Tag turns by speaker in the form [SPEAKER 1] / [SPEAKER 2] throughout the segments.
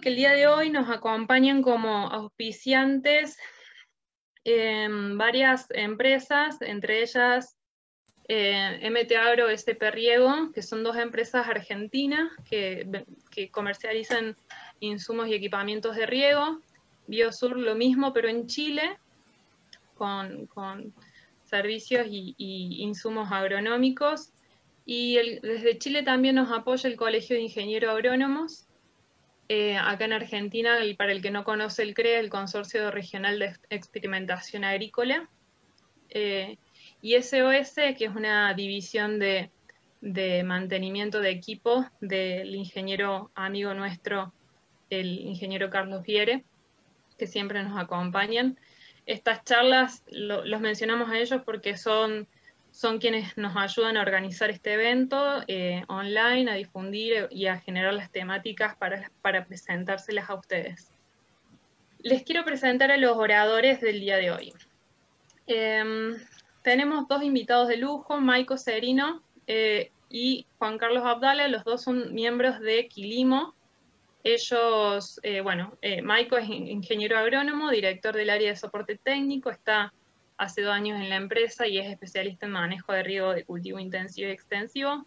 [SPEAKER 1] que el día de hoy nos acompañan como auspiciantes varias empresas, entre ellas MT Agro, SP Riego, que son dos empresas argentinas que comercializan insumos y equipamientos de riego. Biosur lo mismo, pero en Chile, con servicios y insumos agronómicos. Y desde Chile también nos apoya el Colegio de Ingenieros Agrónomos. Acá en Argentina, y para el que no conoce el CRE, el Consorcio Regional de Experimentación Agrícola. Y SOS, que es una división de mantenimiento de equipo del ingeniero amigo nuestro, el ingeniero Carlos Viere, que siempre nos acompañan. Estas charlas los mencionamos a ellos porque son quienes nos ayudan a organizar este evento online, a difundir y a generar las temáticas para presentárselas a ustedes. Les quiero presentar a los oradores del día de hoy. Tenemos dos invitados de lujo, Maico Serino y Juan Carlos Abdala. Los dos son miembros de Quilimo. Ellos, Maico es ingeniero agrónomo, director del área de soporte técnico, está hace 2 años en la empresa y es especialista en manejo de riego de cultivo intensivo y extensivo.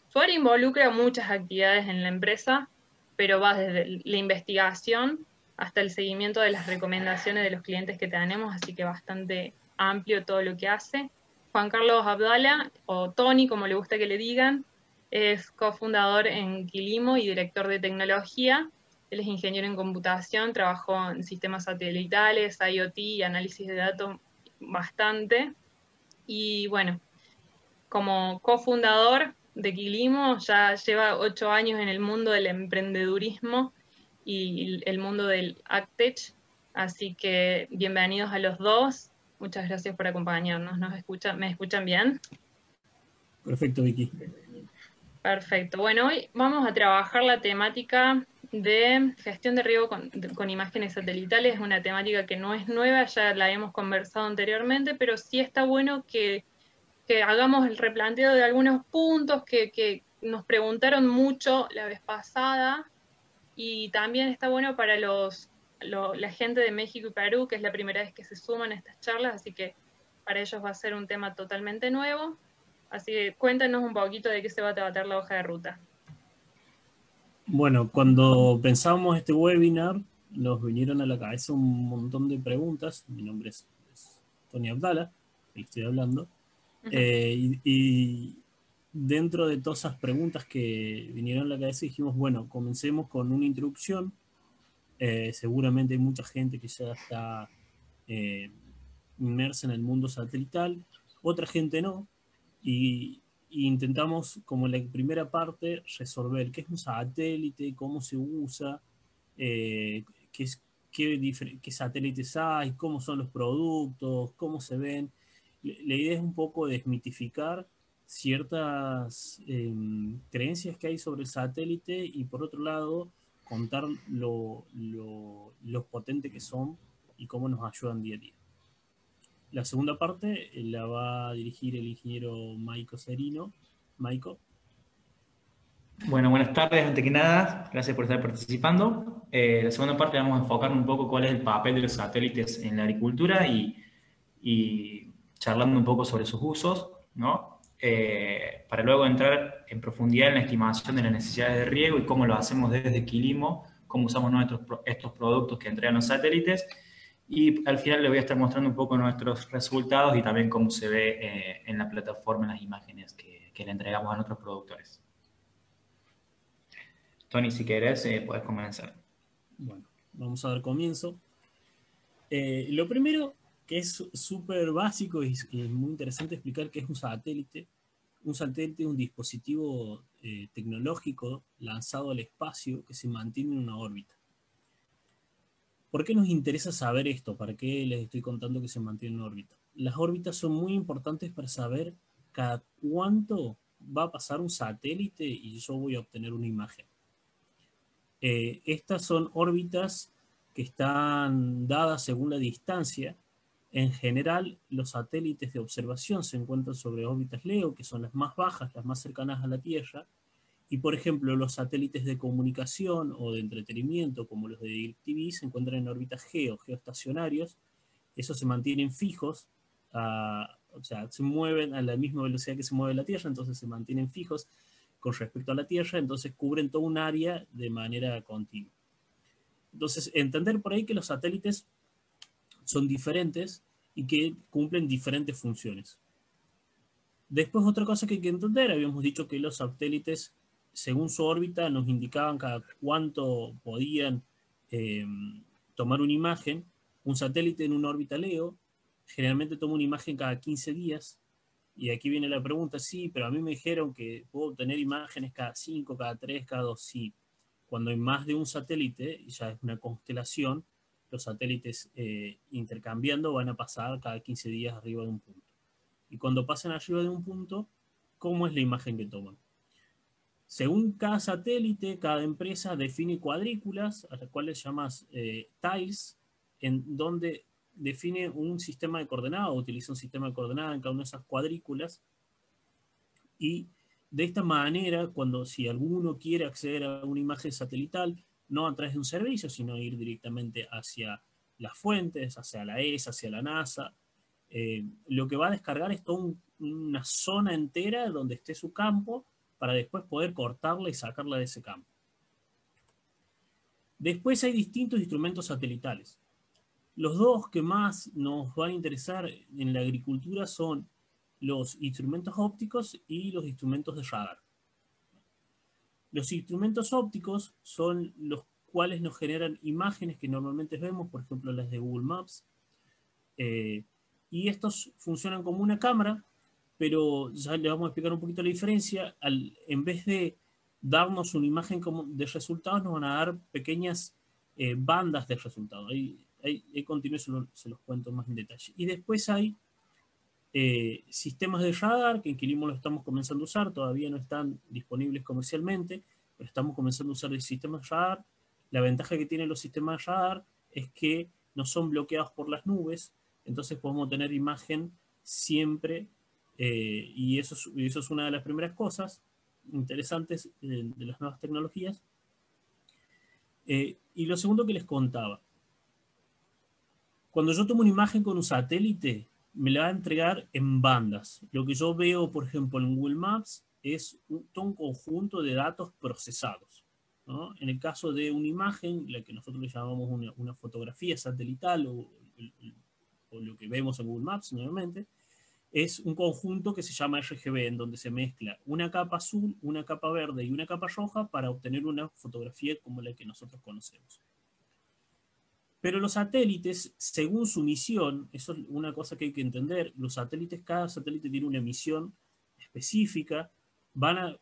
[SPEAKER 1] Su área involucra muchas actividades en la empresa, pero va desde la investigación hasta el seguimiento de las recomendaciones de los clientes que tenemos, así que bastante amplio todo lo que hace. Juan Carlos Abdala, o Tony, como le gusta que le digan, es cofundador en Quilimo y director de tecnología. Él es ingeniero en computación, trabajó en sistemas satelitales, IoT y análisis de datos bastante. Y bueno, como cofundador de Quilimo, ya lleva 8 años en el mundo del emprendedurismo y el mundo del AgTech. Así que bienvenidos a los dos. Muchas gracias por acompañarnos. ¿Me escuchan bien?
[SPEAKER 2] Perfecto, Vicky.
[SPEAKER 1] Perfecto. Bueno, hoy vamos a trabajar la temática de gestión de riego con imágenes satelitales. Es una temática que no es nueva, ya la hemos conversado anteriormente, pero sí está bueno que hagamos el replanteo de algunos puntos que nos preguntaron mucho la vez pasada, y también está bueno para la gente de México y Perú, que es la primera vez que se suman a estas charlas, así que para ellos va a ser un tema totalmente nuevo. Así que cuéntanos un poquito de qué se va a tratar la hoja de ruta.
[SPEAKER 2] Bueno, cuando pensábamos este webinar, nos vinieron a la cabeza un montón de preguntas. Mi nombre es Tony Abdala, que estoy hablando. Y dentro de todas esas preguntas que vinieron a la cabeza, dijimos, bueno, comencemos con una introducción. Seguramente hay mucha gente que ya está inmersa en el mundo satelital, otra gente no. Y intentamos, como en la primera parte, resolver qué es un satélite, cómo se usa, qué satélites hay, cómo son los productos, cómo se ven. La idea es un poco desmitificar ciertas creencias que hay sobre el satélite y por otro lado contar lo potente que son y cómo nos ayudan día a día. La segunda parte la va a dirigir el ingeniero Maico Serino. Maico.
[SPEAKER 3] Bueno, buenas tardes, antes que nada, gracias por estar participando. La segunda parte vamos a enfocar un poco cuál es el papel de los satélites en la agricultura y charlando un poco sobre sus usos, ¿no? Para luego entrar en profundidad en la estimación de las necesidades de riego y cómo lo hacemos desde Quilimo, cómo usamos estos productos que entregan los satélites. Y al final les voy a estar mostrando un poco nuestros resultados y también cómo se ve en la plataforma, en las imágenes que le entregamos a nuestros productores. Tony, si querés, puedes comenzar.
[SPEAKER 2] Bueno, vamos a dar comienzo. Lo primero, que es súper básico y muy interesante explicar qué es un satélite. Un satélite es un dispositivo tecnológico lanzado al espacio que se mantiene en una órbita. ¿Por qué nos interesa saber esto? ¿Para qué les estoy contando que se mantiene en órbita? Las órbitas son muy importantes para saber cada cuánto va a pasar un satélite y yo voy a obtener una imagen. Estas son órbitas que están dadas según la distancia. En general, los satélites de observación se encuentran sobre órbitas LEO, que son las más bajas, las más cercanas a la Tierra, Y por ejemplo, los satélites de comunicación o de entretenimiento, como los de DirecTV, se encuentran en órbitas geoestacionarios. Esos se mantienen fijos, o sea, se mueven a la misma velocidad que se mueve la Tierra, entonces se mantienen fijos con respecto a la Tierra, entonces cubren todo un área de manera continua. Entonces, entender por ahí que los satélites son diferentes y que cumplen diferentes funciones. Después, otra cosa que hay que entender, habíamos dicho que los satélites, según su órbita, nos indicaban cada cuánto podían tomar una imagen. Un satélite en una órbita LEO generalmente toma una imagen cada 15 días. Y aquí viene la pregunta, sí, pero a mí me dijeron que puedo obtener imágenes cada 5, cada 3, cada 2, sí. Cuando hay más de un satélite, y ya es una constelación, los satélites intercambiando van a pasar cada 15 días arriba de un punto. Y cuando pasan arriba de un punto, ¿cómo es la imagen que toman? Según cada satélite, cada empresa define cuadrículas, a las cuales llamas tiles, en donde define un sistema de coordenadas, utiliza un sistema de coordenadas en cada una de esas cuadrículas, y de esta manera, si alguno quiere acceder a una imagen satelital, no a través de un servicio, sino ir directamente hacia las fuentes, hacia la ESA, hacia la NASA, lo que va a descargar es toda una zona entera donde esté su campo, para después poder cortarla y sacarla de ese campo. Después hay distintos instrumentos satelitales. Los dos que más nos van a interesar en la agricultura son los instrumentos ópticos y los instrumentos de radar. Los instrumentos ópticos son los cuales nos generan imágenes que normalmente vemos, por ejemplo las de Google Maps, y estos funcionan como una cámara, pero ya le vamos a explicar un poquito la diferencia. En vez de darnos una imagen de resultados, nos van a dar pequeñas bandas de resultados. Ahí continuo, se los cuento más en detalle. Y después hay sistemas de radar, que en Quilimo lo estamos comenzando a usar, todavía no están disponibles comercialmente, pero estamos comenzando a usar el sistema de radar. La ventaja que tienen los sistemas de radar es que no son bloqueados por las nubes, entonces podemos tener imagen siempre, y eso es una de las primeras cosas interesantes de las nuevas tecnologías. Y lo segundo que les contaba, cuando yo tomo una imagen con un satélite, me la va a entregar en bandas. Lo que yo veo, por ejemplo, en Google Maps es todo un conjunto de datos procesados, ¿no? En el caso de una imagen, la que nosotros le llamamos una fotografía satelital, o lo que vemos en Google Maps nuevamente, es un conjunto que se llama RGB, en donde se mezcla una capa azul, una capa verde y una capa roja para obtener una fotografía como la que nosotros conocemos. Pero los satélites, según su misión, eso es una cosa que hay que entender, los satélites, cada satélite tiene una misión específica, van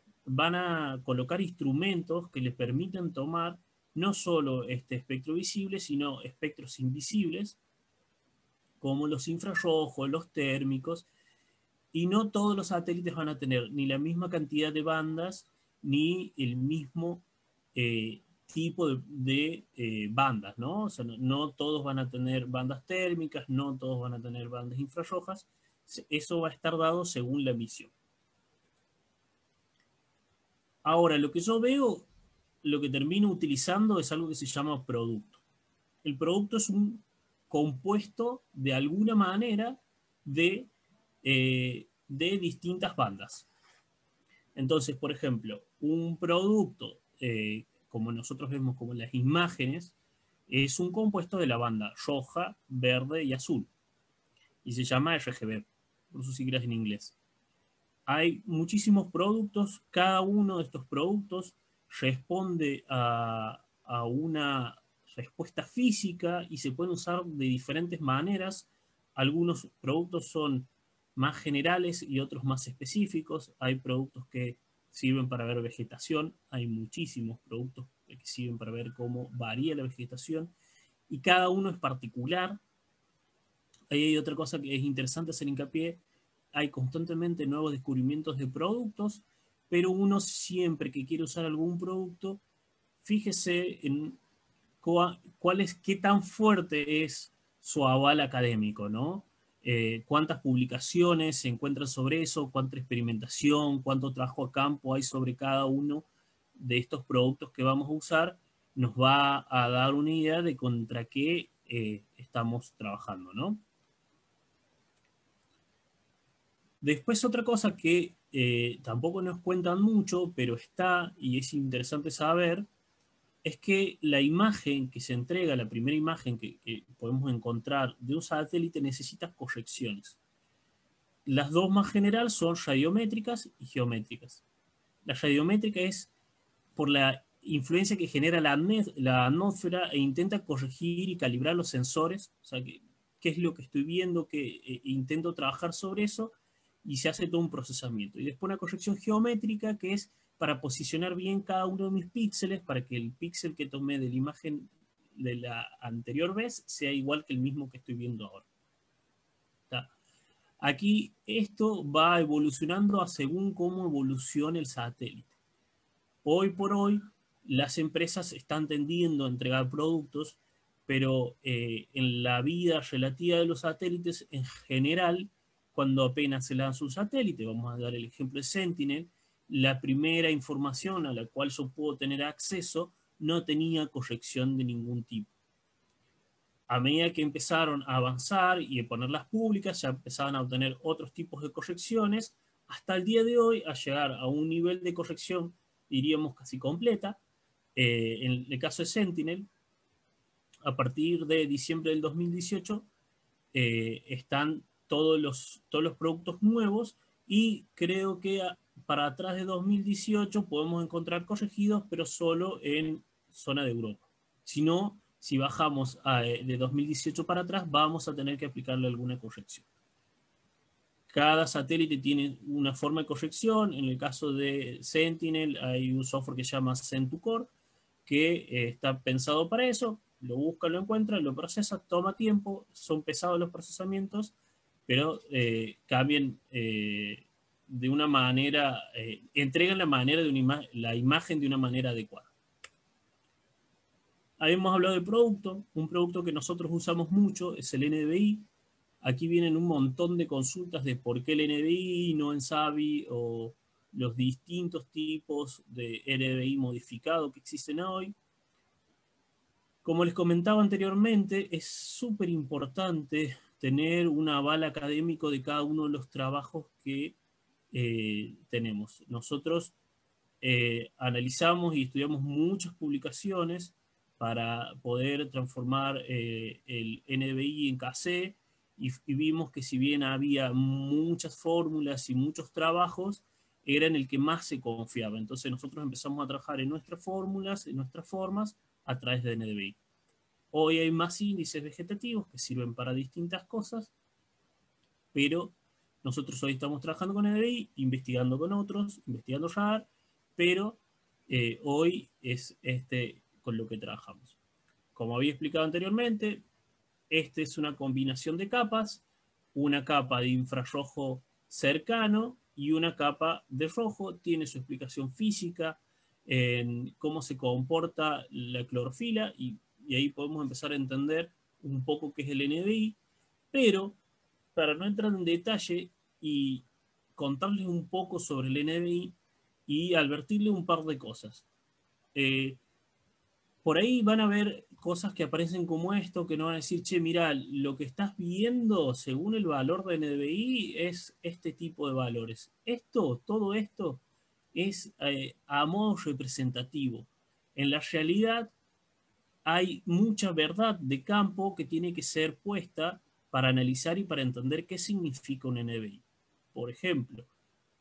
[SPEAKER 2] a colocar instrumentos que les permiten tomar no solo este espectro visible, sino espectros invisibles, como los infrarrojos, los térmicos, y no todos los satélites van a tener ni la misma cantidad de bandas, ni el mismo tipo de bandas, ¿no? O sea, no todos van a tener bandas térmicas, no todos van a tener bandas infrarrojas. Eso va a estar dado según la misión. Ahora, lo que yo veo, lo que termino utilizando es algo que se llama producto. El producto es un compuesto de alguna manera de distintas bandas. Entonces, por ejemplo, un producto, como nosotros vemos como las imágenes, es un compuesto de la banda roja, verde y azul. Y se llama RGB, por sus siglas en inglés. Hay muchísimos productos, cada uno de estos productos responde a una respuesta física y se pueden usar de diferentes maneras. Algunos productos son más generales y otros más específicos. Hay productos que sirven para ver vegetación, hay muchísimos productos que sirven para ver cómo varía la vegetación, y cada uno es particular. Ahí hay otra cosa que es interesante hacer hincapié: hay constantemente nuevos descubrimientos de productos, pero uno siempre que quiere usar algún producto, fíjese en qué tan fuerte es su aval académico, ¿no? Cuántas publicaciones se encuentran sobre eso, cuánta experimentación, cuánto trabajo a campo hay sobre cada uno de estos productos que vamos a usar nos va a dar una idea de contra qué estamos trabajando, ¿no? Después otra cosa que tampoco nos cuentan mucho, pero está y es interesante saber, es que la imagen que se entrega, la primera imagen que podemos encontrar de un satélite necesita correcciones. Las dos más generales son radiométricas y geométricas. La radiométrica es por la influencia que genera la atmósfera e intenta corregir y calibrar los sensores, o sea, qué es lo que estoy viendo, que intento trabajar sobre eso, y se hace todo un procesamiento. Y después una corrección geométrica, que es para posicionar bien cada uno de mis píxeles, para que el píxel que tomé de la imagen de la anterior vez sea igual que el mismo que estoy viendo ahora. ¿Está? Aquí esto va evolucionando a según cómo evolucione el satélite. Hoy por hoy, las empresas están tendiendo a entregar productos, pero en la vida relativa de los satélites, en general, cuando apenas se lanza un satélite, vamos a dar el ejemplo de Sentinel, la primera información a la cual yo puedo tener acceso no tenía corrección de ningún tipo. A medida que empezaron a avanzar y a ponerlas públicas, ya empezaban a obtener otros tipos de correcciones, hasta el día de hoy, a llegar a un nivel de corrección, diríamos casi completa. En el caso de Sentinel, a partir de diciembre del 2018, están todos los productos nuevos, y creo que para atrás de 2018 podemos encontrar corregidos, pero solo en zona de Europa. Si no, si bajamos de 2018 para atrás, vamos a tener que aplicarle alguna corrección. Cada satélite tiene una forma de corrección. En el caso de Sentinel hay un software que se llama Send2Core, que está pensado para eso. Lo busca, lo encuentra, lo procesa, toma tiempo, son pesados los procesamientos, pero cambian de una manera, entregan la imagen de una manera adecuada. Habíamos hablado de producto. Un producto que nosotros usamos mucho es el NDVI. Aquí vienen un montón de consultas de por qué el NDVI, no en SAVI, o los distintos tipos de NDVI modificado que existen hoy. Como les comentaba anteriormente, es súper importante tener un aval académico de cada uno de los trabajos que tenemos. Nosotros analizamos y estudiamos muchas publicaciones para poder transformar el NDVI en KC, y vimos que si bien había muchas fórmulas y muchos trabajos, era en el que más se confiaba. Entonces nosotros empezamos a trabajar en nuestras fórmulas, en nuestras formas, a través de NDVI. Hoy hay más índices vegetativos que sirven para distintas cosas, pero nosotros hoy estamos trabajando con NDVI, investigando con otros, investigando RAR, pero hoy es con lo que trabajamos. Como había explicado anteriormente, es una combinación de capas, una capa de infrarrojo cercano y una capa de rojo. Tiene su explicación física en cómo se comporta la clorofila, y ahí podemos empezar a entender un poco qué es el NDVI, pero para no entrar en detalle y contarles un poco sobre el NDVI y advertirles un par de cosas. Por ahí van a ver cosas que aparecen como esto, que no van a decir, che, mira, lo que estás viendo según el valor de NDVI es este tipo de valores. Todo esto es a modo representativo. En la realidad hay mucha verdad de campo que tiene que ser puesta para analizar y para entender qué significa un NDVI. Por ejemplo,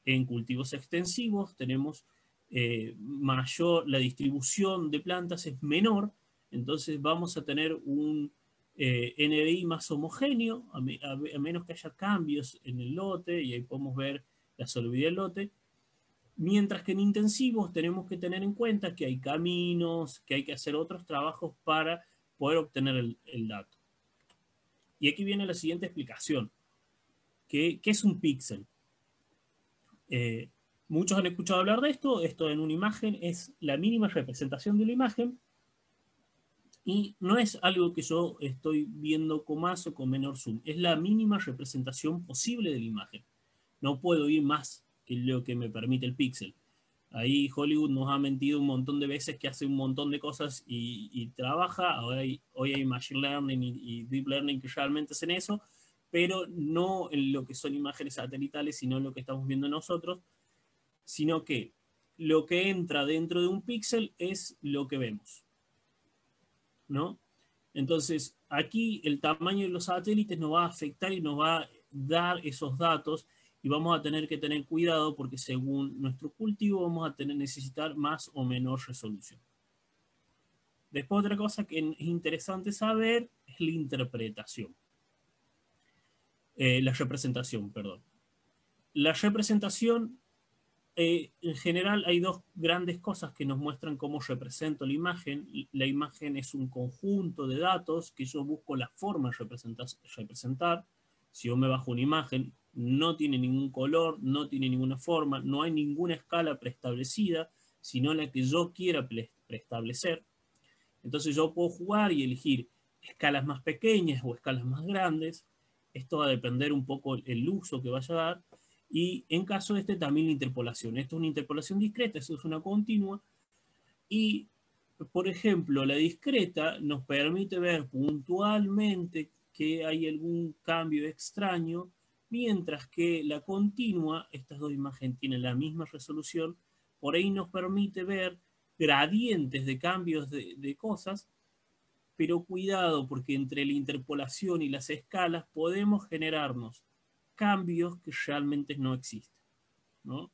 [SPEAKER 2] en cultivos extensivos tenemos la distribución de plantas es menor, entonces vamos a tener un NDVI más homogéneo, a menos que haya cambios en el lote, y ahí podemos ver la solubilidad del lote. Mientras que en intensivos tenemos que tener en cuenta que hay caminos, que hay que hacer otros trabajos para poder obtener el dato. Y aquí viene la siguiente explicación. ¿Qué es un píxel? Muchos han escuchado hablar de esto. Esto en una imagen es la mínima representación de la imagen, y no es algo que yo estoy viendo con más o con menor zoom. Es la mínima representación posible de la imagen. No puedo ir más que lo que me permite el píxel. Ahí Hollywood nos ha mentido un montón de veces que hace un montón de cosas y trabaja. Ahora hoy hay Machine Learning y Deep Learning que realmente hacen eso, pero no en lo que son imágenes satelitales, sino en lo que estamos viendo nosotros, sino que lo que entra dentro de un píxel es lo que vemos, ¿no? Entonces, aquí el tamaño de los satélites nos va a afectar y nos va a dar esos datos y vamos a tener que tener cuidado porque según nuestro cultivo vamos a necesitar más o menor resolución. Después otra cosa que es interesante saber es la interpretación. La representación, perdón. La representación, en general hay dos grandes cosas que nos muestran cómo represento la imagen. La imagen es un conjunto de datos que yo busco la forma de representar. Si yo me bajo una imagen, no tiene ningún color, no tiene ninguna forma, no hay ninguna escala preestablecida, sino la que yo quiera preestablecer. Entonces yo puedo jugar y elegir escalas más pequeñas o escalas más grandes. Esto va a depender un poco el uso que vaya a dar. Y en caso de este también la interpolación. Esto es una interpolación discreta, esto es una continua. Y, por ejemplo, la discreta nos permite ver puntualmente que hay algún cambio extraño, mientras que la continua, estas dos imágenes tienen la misma resolución, por ahí nos permite ver gradientes de cambios de cosas, pero cuidado porque entre la interpolación y las escalas podemos generarnos cambios que realmente no existen, ¿no?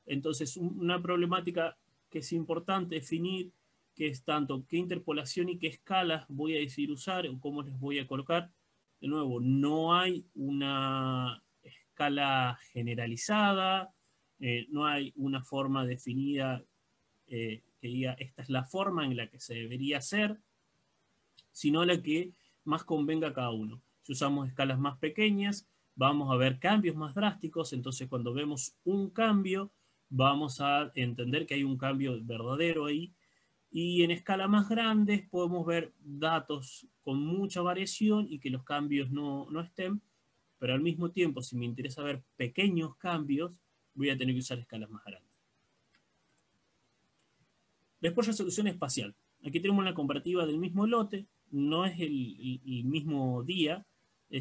[SPEAKER 2] Entonces, una problemática que es importante definir, que es tanto qué interpolación y qué escalas voy a decidir usar o cómo les voy a colocar. De nuevo, no hay una escala generalizada, no hay una forma definida que diga esta es la forma en la que se debería hacer, sino la que más convenga a cada uno. Si usamos escalas más pequeñas, vamos a ver cambios más drásticos, entonces cuando vemos un cambio, vamos a entender que hay un cambio verdadero ahí, y en escalas más grandes podemos ver datos con mucha variación y que los cambios no estén, pero al mismo tiempo, si me interesa ver pequeños cambios, voy a tener que usar escalas más grandes. Después, resolución espacial. Aquí tenemos una comparativa del mismo lote, no es el mismo día,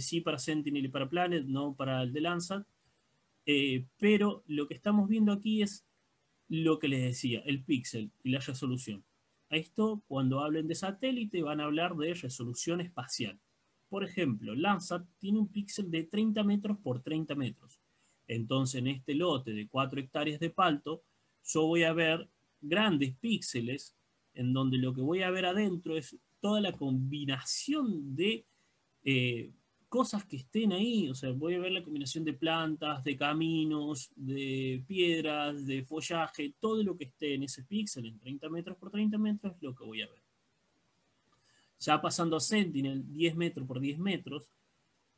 [SPEAKER 2] sí para Sentinel y para Planet, no para el de Landsat, pero lo que estamos viendo aquí es lo que les decía, el píxel y la resolución. A esto, cuando hablen de satélite, van a hablar de resolución espacial. Por ejemplo, Landsat tiene un píxel de 30 metros por 30 metros. Entonces, en este lote de 4 hectáreas de palto, yo voy a ver grandes píxeles en donde lo que voy a ver adentro es toda la combinación de cosas que estén ahí. O sea, voy a ver la combinación de plantas, de caminos, de piedras, de follaje, todo lo que esté en ese píxel en 30 metros por 30 metros es lo que voy a ver. Ya pasando a Sentinel, 10 metros por 10 metros,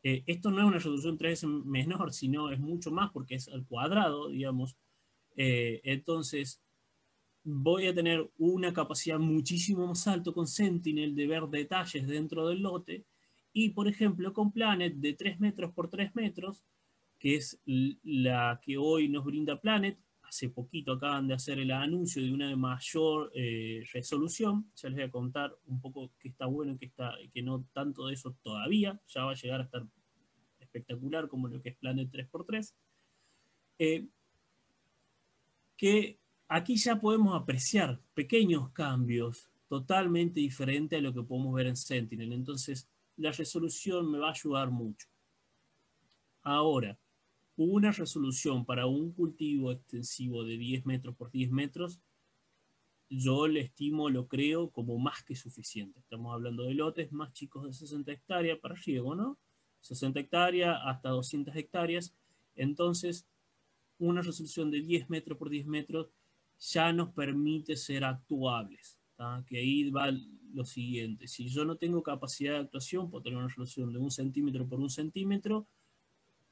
[SPEAKER 2] esto no es una resolución 3 veces menor, sino es mucho más porque es al cuadrado, digamos. Entonces, voy a tener una capacidad muchísimo más alta con Sentinel de ver detalles dentro del lote. Y, por ejemplo, con Planet de 3 metros por 3 metros, que es la que hoy nos brinda Planet, hace poquito acaban de hacer el anuncio de una de mayor resolución. Ya les voy a contar un poco qué está bueno y que no tanto de eso todavía. Ya va a llegar a estar espectacular como lo que es Planet 3x3. Que aquí ya podemos apreciar pequeños cambios totalmente diferentes a lo que podemos ver en Sentinel. Entonces, la resolución me va a ayudar mucho. Ahora, una resolución para un cultivo extensivo de 10 metros por 10 metros, yo le estimo, lo creo, como más que suficiente. Estamos hablando de lotes más chicos de 60 hectáreas para riego, ¿no? 60 hectáreas hasta 200 hectáreas. Entonces, una resolución de 10 metros por 10 metros ya nos permite ser actuables. ¿tá? Que ahí va lo siguiente. Si yo no tengo capacidad de actuación, puedo tener una resolución de 1 centímetro por 1 centímetro.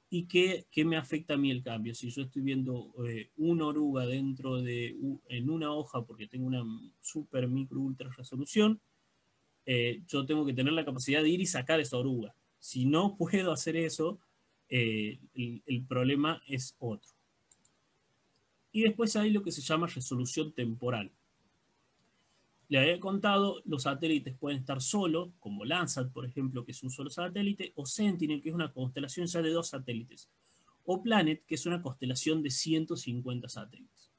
[SPEAKER 2] ¿Y qué me afecta a mí el cambio? Si yo estoy viendo una oruga dentro en una hoja porque tengo una super micro ultra resolución, yo tengo que tener la capacidad de ir y sacar esa oruga. Si no puedo hacer eso, el problema es otro. Y después hay lo que se llama resolución temporal. Le había contado, los satélites pueden estar solos, como Landsat, por ejemplo, que es un solo satélite, o Sentinel, que es una constelación ya de 2 satélites, o Planet, que es una constelación de 150 satélites.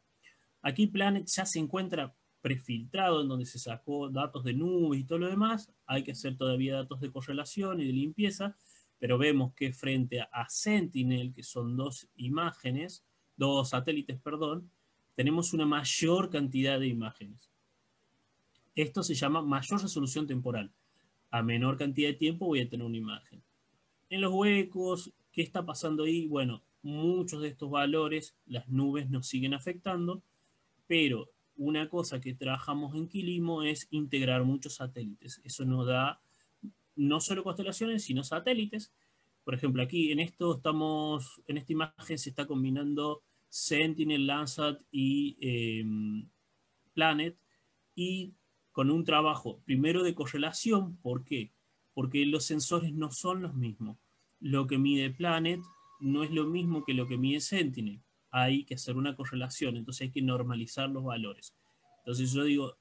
[SPEAKER 2] Aquí Planet ya se encuentra prefiltrado, en donde se sacó datos de nubes y todo lo demás. Hay que hacer todavía datos de correlación y de limpieza, pero vemos que frente a Sentinel, que son 2 imágenes, 2 satélites, perdón, tenemos una mayor cantidad de imágenes. Esto se llama mayor resolución temporal. A menor cantidad de tiempo voy a tener una imagen. En los huecos, ¿qué está pasando ahí? Bueno, muchos de estos valores, las nubes nos siguen afectando, pero una cosa que trabajamos en Quilimo es integrar muchos satélites. Eso nos da no solo constelaciones, sino satélites. Por ejemplo, aquí en esta imagen se está combinando Sentinel, Landsat y Planet, y con un trabajo primero de correlación. ¿Por qué? Porque los sensores no son los mismos. Lo que mide Planet no es lo mismo que lo que mide Sentinel. Hay que hacer una correlación, entonces hay que normalizar los valores. Entonces yo digo,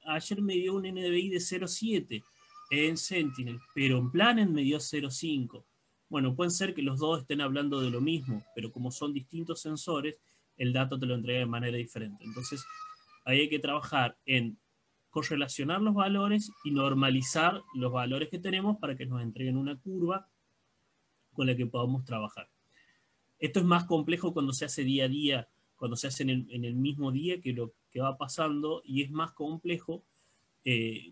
[SPEAKER 2] ayer me dio un NDVI de 0,7 en Sentinel, pero en Planet me dio 0,5. Bueno, pueden ser que los dos estén hablando de lo mismo, pero como son distintos sensores, el dato te lo entrega de manera diferente. Entonces, ahí hay que trabajar en correlacionar los valores y normalizar los valores que tenemos para que nos entreguen una curva con la que podamos trabajar. Esto es más complejo cuando se hace día a día, cuando se hace en el mismo día que lo que va pasando, y es más complejo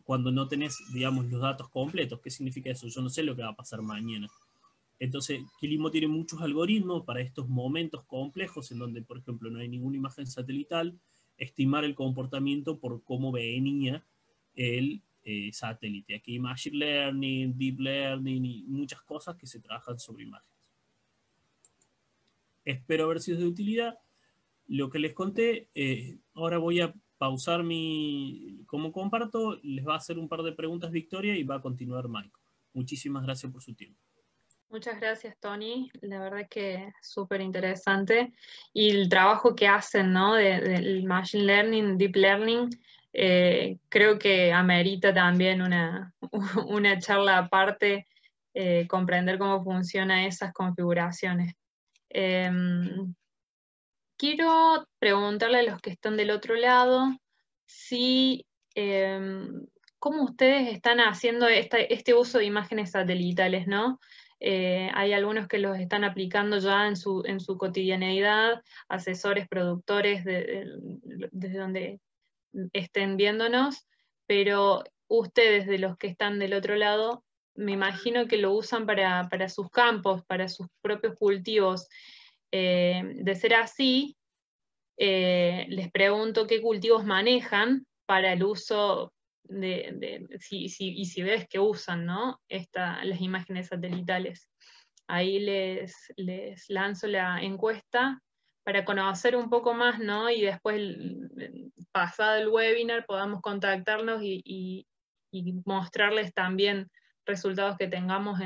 [SPEAKER 2] cuando no tenés, digamos, los datos completos. ¿Qué significa eso? Yo no sé lo que va a pasar mañana. Entonces, Quilimo tiene muchos algoritmos para estos momentos complejos en donde, por ejemplo, no hay ninguna imagen satelital, estimar el comportamiento por cómo venía el satélite. Aquí hay Machine Learning, Deep Learning y muchas cosas que se trabajan sobre imágenes. Espero haber sido de utilidad. Lo que les conté, ahora voy a pausar como comparto, les va a hacer un par de preguntas Victoria y va a continuar Michael. Muchísimas gracias por su tiempo.
[SPEAKER 1] Muchas gracias, Tony. La verdad que súper interesante. Y el trabajo que hacen, ¿no? Del Machine Learning, Deep Learning, creo que amerita también una charla aparte, comprender cómo funcionan esas configuraciones. Quiero preguntarle a los que están del otro lado si cómo ustedes están haciendo este uso de imágenes satelitales, ¿no? Hay algunos que los están aplicando ya en su cotidianeidad, asesores, productores, desde donde estén viéndonos, pero ustedes, de los que están del otro lado, me imagino que lo usan para sus campos, para sus propios cultivos. De ser así, les pregunto qué cultivos manejan para el uso y si ves que usan, ¿no? Las imágenes satelitales. Ahí les lanzo la encuesta para conocer un poco más, ¿no? Y después, pasado el webinar, podamos contactarnos y mostrarles también resultados que tengamos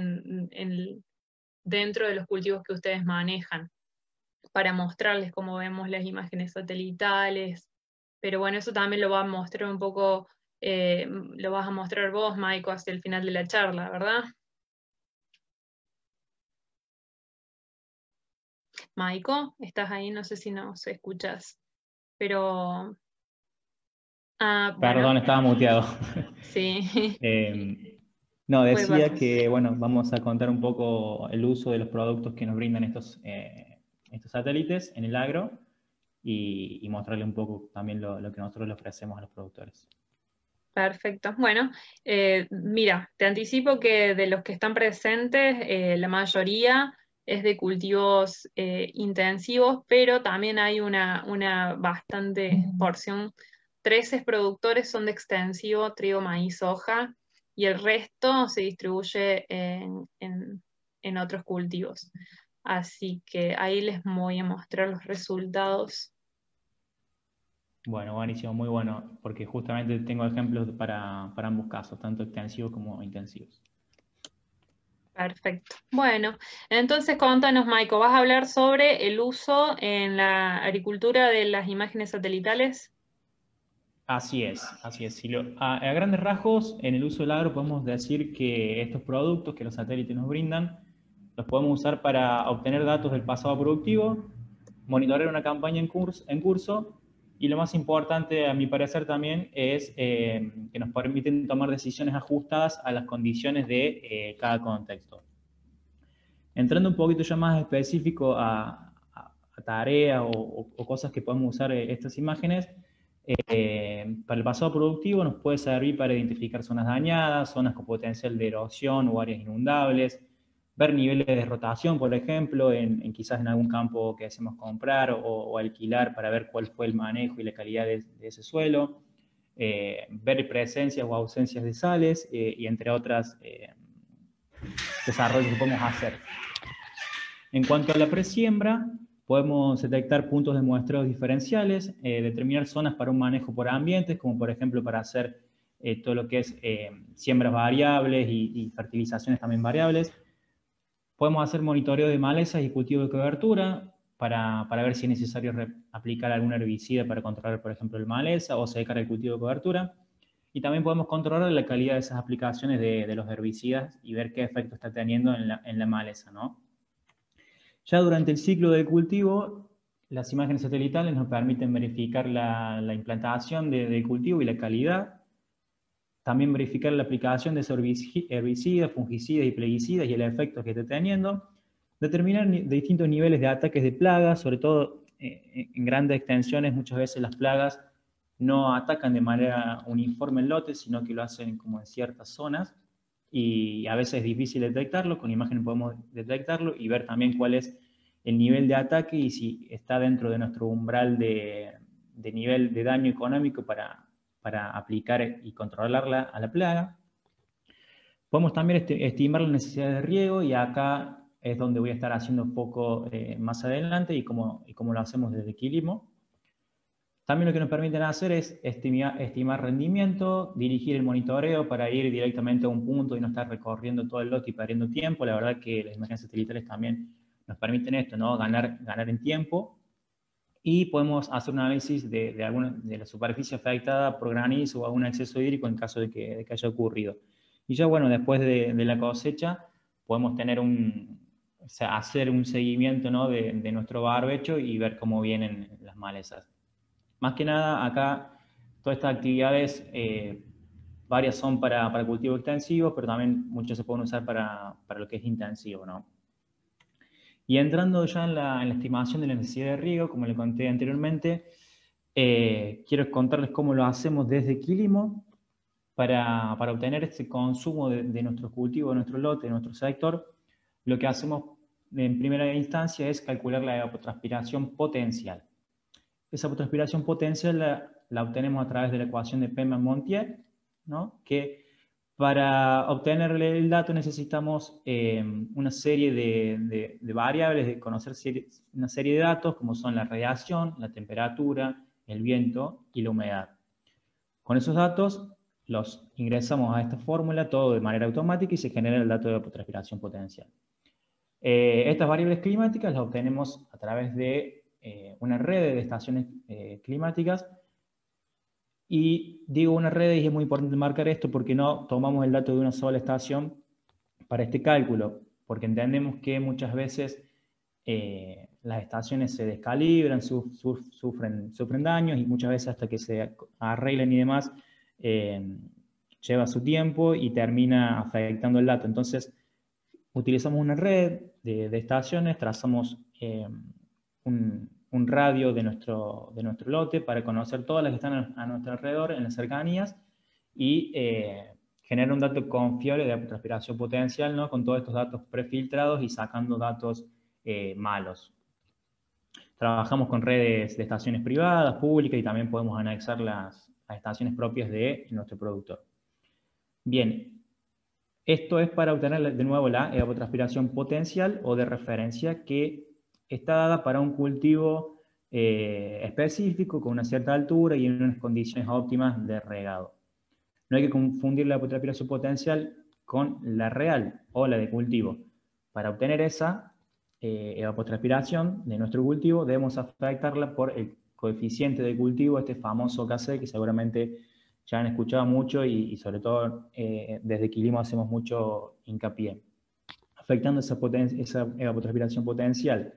[SPEAKER 1] dentro de los cultivos que ustedes manejan, para mostrarles cómo vemos las imágenes satelitales. Pero bueno, eso también lo va a mostrar un poco, lo vas a mostrar vos, Maiko, hacia el final de la charla, ¿verdad? Maiko, ¿estás ahí? No sé si nos escuchas, pero... Ah,
[SPEAKER 3] Perdón,
[SPEAKER 1] bueno,
[SPEAKER 3] estaba muteado.
[SPEAKER 1] sí,
[SPEAKER 3] No,
[SPEAKER 1] puede
[SPEAKER 3] decía
[SPEAKER 1] pasar.
[SPEAKER 3] que, bueno, vamos a contar un poco el uso de los productos que nos brindan estos satélites en el agro y mostrarle un poco también lo que nosotros le ofrecemos a los productores.
[SPEAKER 1] Perfecto. Bueno, mira, te anticipo que de los que están presentes, la mayoría es de cultivos intensivos, pero también hay una bastante porción. 13 productores son de extensivo, trigo, maíz, soja, y el resto se distribuye en otros cultivos. Así que ahí les voy a mostrar los resultados.
[SPEAKER 3] Bueno, buenísimo, muy bueno, porque justamente tengo ejemplos para ambos casos, tanto extensivos como intensivos.
[SPEAKER 1] Perfecto. Bueno, entonces contanos, Maiko, ¿vas a hablar sobre el uso en la agricultura de las imágenes satelitales?
[SPEAKER 3] Así es, así es. A grandes rasgos, en el uso del agro podemos decir que estos productos que los satélites nos brindan, los podemos usar para obtener datos del pasado productivo, monitorear una campaña en curso y lo más importante, a mi parecer también, es que nos permiten tomar decisiones ajustadas a las condiciones de cada contexto. Entrando un poquito ya más específico a tareas o cosas que podemos usar estas imágenes, para el pasado productivo nos puede servir para identificar zonas dañadas, zonas con potencial de erosión o áreas inundables, ver niveles de rotación, por ejemplo, quizás en algún campo que hacemos comprar o alquilar para ver cuál fue el manejo y la calidad de ese suelo, ver presencias o ausencias de sales y entre otras desarrollos que podemos hacer. En cuanto a la presiembra, podemos detectar puntos de muestreo diferenciales, determinar zonas para un manejo por ambientes, como por ejemplo para hacer todo lo que es siembras variables y fertilizaciones también variables. Podemos hacer monitoreo de malezas y cultivo de cobertura para ver si es necesario aplicar algún herbicida para controlar, por ejemplo, el maleza o secar el cultivo de cobertura. Y también podemos controlar la calidad de esas aplicaciones de los herbicidas y ver qué efecto está teniendo en la maleza, ¿no? Ya durante el ciclo del cultivo, las imágenes satelitales nos permiten verificar la implantación del cultivo y la calidad. También verificar la aplicación de herbicidas, fungicidas y plaguicidas y el efecto que esté teniendo. Determinar distintos niveles de ataques de plagas, sobre todo en grandes extensiones, muchas veces las plagas no atacan de manera uniforme el lote, sino que lo hacen como en ciertas zonas. Y a veces es difícil detectarlo, con imagen podemos detectarlo y ver también cuál es el nivel de ataque y si está dentro de nuestro umbral de nivel de daño económico para aplicar y controlarla a la plaga. Podemos también estimar las necesidades de riego y acá es donde voy a estar haciendo un poco más adelante y cómo lo hacemos desde Quilimo. También lo que nos permiten hacer es estimar rendimiento, dirigir el monitoreo para ir directamente a un punto y no estar recorriendo todo el lote y perdiendo tiempo. La verdad que las imágenes satelitales también nos permiten esto, ¿no? Ganar en tiempo. Y podemos hacer un análisis de la superficie afectada por granizo o algún exceso hídrico en caso de que haya ocurrido. Y ya, bueno, después de la cosecha, podemos tener hacer un seguimiento, ¿no? de nuestro barbecho y ver cómo vienen las malezas. Más que nada, acá, todas estas actividades, varias son para cultivo extensivo, pero también muchas se pueden usar para lo que es intensivo, ¿no? Y entrando ya en la estimación de la necesidad de riego, como le conté anteriormente, quiero contarles cómo lo hacemos desde Quilimo para obtener este consumo de nuestro cultivo, de nuestro lote, de nuestro sector. Lo que hacemos en primera instancia es calcular la evapotranspiración potencial. Esa evapotranspiración potencial la obtenemos a través de la ecuación de Pema-Montier, ¿no? Que para obtenerle el dato necesitamos una serie de variables, de conocer una serie de datos como son la radiación, la temperatura, el viento y la humedad. Con esos datos los ingresamos a esta fórmula todo de manera automática y se genera el dato de evapotranspiración potencial. Estas variables climáticas las obtenemos a través de una red de estaciones climáticas. Y digo una red y es muy importante marcar esto porque no tomamos el dato de una sola estación para este cálculo, porque entendemos que muchas veces las estaciones se descalibran, sufren daños y muchas veces hasta que se arreglen y demás lleva su tiempo y termina afectando el dato. Entonces utilizamos una red de estaciones, trazamos un radio de nuestro lote para conocer todas las que están a nuestro alrededor, en las cercanías, y generar un dato confiable de evapotranspiración potencial, ¿no? Con todos estos datos prefiltrados y sacando datos malos. Trabajamos con redes de estaciones privadas, públicas, y también podemos anexar las estaciones propias de nuestro productor. Bien, esto es para obtener de nuevo la evapotranspiración potencial o de referencia que está dada para un cultivo específico con una cierta altura y en unas condiciones óptimas de regado. No hay que confundir la evapotranspiración potencial con la real ola de cultivo. Para obtener esa evapotranspiración de nuestro cultivo, debemos afectarla por el coeficiente de cultivo, este famoso Kc, que seguramente ya han escuchado mucho y sobre todo desde Quilimo hacemos mucho hincapié. Afectando esa evapotranspiración potencial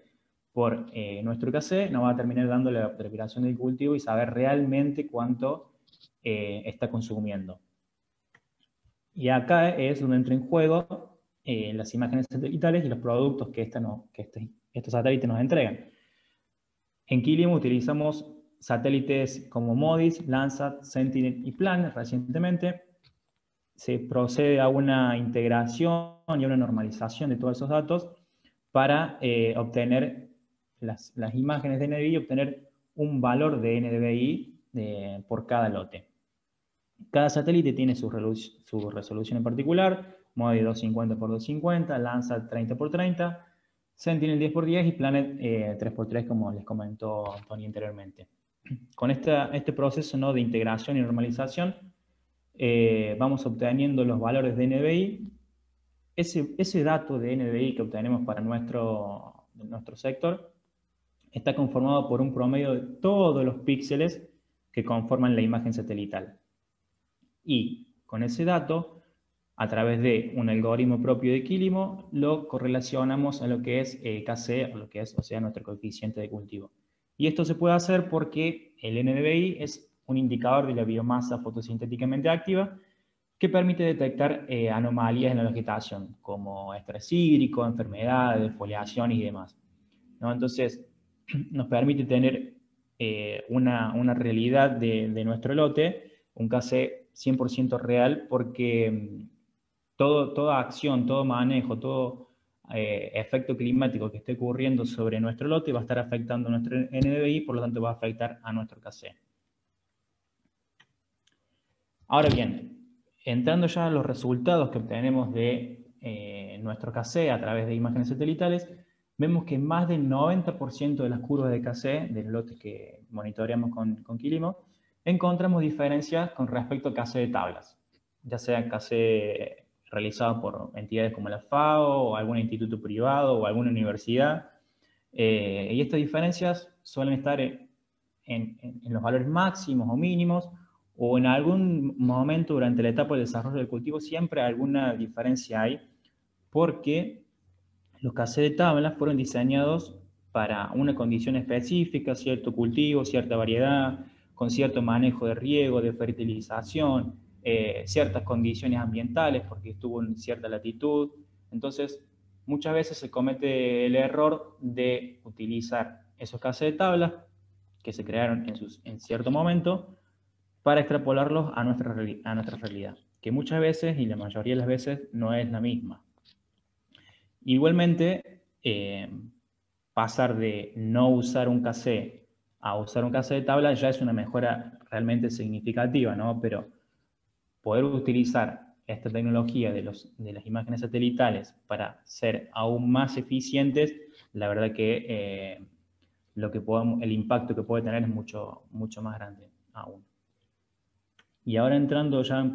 [SPEAKER 3] por nuestro Kc, nos va a terminar dando la evapotranspiración del cultivo y saber realmente cuánto está consumiendo. Y acá es donde entra en juego las imágenes satelitales y los productos que estos satélites nos entregan. En Quilimo utilizamos satélites como MODIS, Landsat, Sentinel y Planet recientemente. Se procede a una integración y a una normalización de todos esos datos para obtener las imágenes de NDVI y obtener un valor de NDVI por cada lote. Cada satélite tiene su resolución en particular, MODIS 250 x 250, Landsat 30 x 30, Sentinel 10 x 10 y Planet 3 x 3, como les comentó Tony anteriormente. Con este proceso, ¿no?, de integración y normalización, vamos obteniendo los valores de NDVI. Ese dato de NDVI que obtenemos para nuestro sector está conformado por un promedio de todos los píxeles que conforman la imagen satelital. Y con ese dato, a través de un algoritmo propio de Quilimo, lo correlacionamos a lo que es Kc, o sea, nuestro coeficiente de cultivo. Y esto se puede hacer porque el NDVI es un indicador de la biomasa fotosintéticamente activa que permite detectar anomalías en la vegetación, como estrés hídrico, enfermedades, foliaciones y demás, ¿no? Entonces, nos permite tener una realidad de nuestro lote, un Kc 100% real, porque toda acción, todo manejo, todo efecto climático que esté ocurriendo sobre nuestro lote va a estar afectando nuestro NDVI, por lo tanto va a afectar a nuestro Kc. Ahora bien, entrando ya a los resultados que obtenemos de nuestro Kc a través de imágenes satelitales, vemos que más del 90% de las curvas de Kc, del lote que monitoreamos con Quilimo, encontramos diferencias con respecto a Kc de tablas, ya sea Kc realizado por entidades como la FAO, o algún instituto privado, o alguna universidad. Y estas diferencias suelen estar en los valores máximos o mínimos, o en algún momento durante la etapa de desarrollo del cultivo siempre alguna diferencia hay, porque los Kc de tabla fueron diseñados para una condición específica, cierto cultivo, cierta variedad, con cierto manejo de riego, de fertilización, ciertas condiciones ambientales, porque estuvo en cierta latitud. Entonces, muchas veces se comete el error de utilizar esos Kc de tabla que se crearon en cierto momento para extrapolarlos a nuestra realidad, que muchas veces, y la mayoría de las veces, no es la misma. Igualmente, pasar de no usar un Kc a usar un Kc de tabla ya es una mejora realmente significativa, ¿no? Pero poder utilizar esta tecnología de las imágenes satelitales para ser aún más eficientes, la verdad que el impacto que puede tener es mucho, mucho más grande aún. Y ahora entrando ya